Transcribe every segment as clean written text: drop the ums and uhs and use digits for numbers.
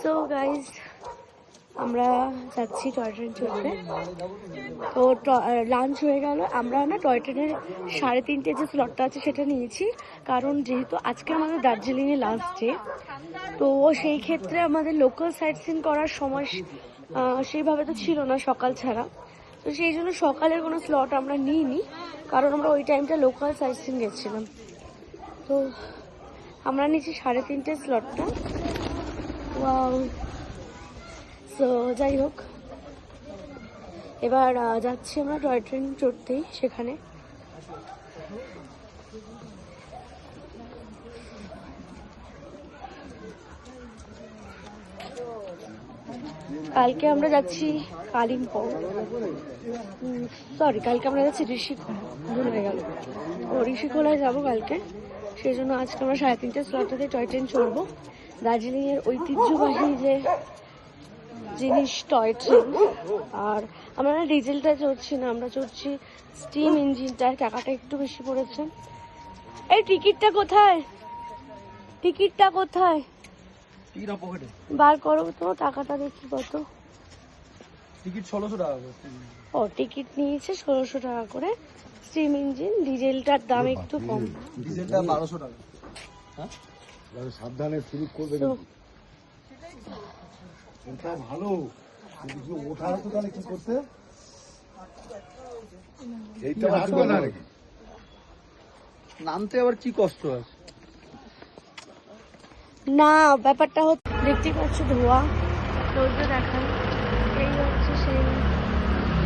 So guys আমরা যাচ্ছি toy train চড়তে। তো লাঞ্চ হয়ে গেল। আমরা না টয় ট্রেনের 3:30 যে স্লটটা আছে সেটা নিয়েছি, কারণ যেহেতু আজকে আমাদের দার্জিলিংয়ে লাস্ট ডে, তো সেই ক্ষেত্রে আমাদের লোকাল সাইট সিন করার সময় সেইভাবে তো ছিল না সকাল ছাড়া। তো সেই জন্য সকালের কোনো স্লট আমরা নিইনি, কারণ আমরা ওই টাইমটা লোকাল সাইট সিন গেছিলাম। তো আমরা নিয়েছি 3:30 স্লটটা। ওয়াও। সো যাই হোক, এবার যাচ্ছি আমরা টয় ট্রেন চড়তেই সেখানে। কালকে আমরা যাচ্ছি কালিম্পং, সরি কালকে আমরা যাচ্ছি ঋষিখোলা, ভুল হয়ে গেল। ও ঋষিখোলায় যাবো কালকে, সেই জন্য আজকে আমরা 3:30 স্লটটাতে টয় ট্রেন চড়বো। দার্জিলিংয়ের ঐতিহ্যবাহী যে জিনিস টয় ট্রেন। আর আমরা না ডিজেলটা চড়ছি না, আমরা চড়ছি স্টিম ইঞ্জিনটার। টাকাটা একটু বেশি পড়েছে। এই টিকিটটা কোথায়? টিকিটটা কোথায়? বার করো তো, টাকাটা দেখি কত। টিকিট 1600 টাকা। ও টিকিট নিয়েছে 1600 টাকা করে। স্টিম ইঞ্জিন, ডিজেলটার দাম একটু কম, ডিজেলটা 1200 টাকা। হ্যাঁ সাবধানে শুরু করবে, এটা ভালো। কিন্তু ওঠার তো তাহলে কি করতে, এইটা আসবে না নাকি? নামতে আবার কি কষ্ট আছে না। ব্যাপারটা হচ্ছে দেখতে পাচ্ছ ধোয়া, রোদে দেখান। এই হচ্ছে সেই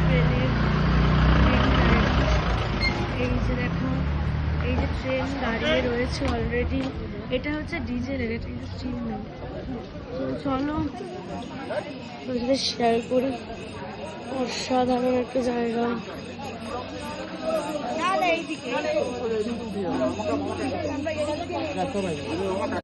ট্রেনের, এই যে দেখো, এই যে ট্রেন দাঁড়িয়ে রয়েছে অলরেডি। এটা হচ্ছে ডিজেলের, এটা কিন্তু স্টিম নেই। তো চলো বুঝলে শেয়ার করি। অসাধারণ একটা জায়গা।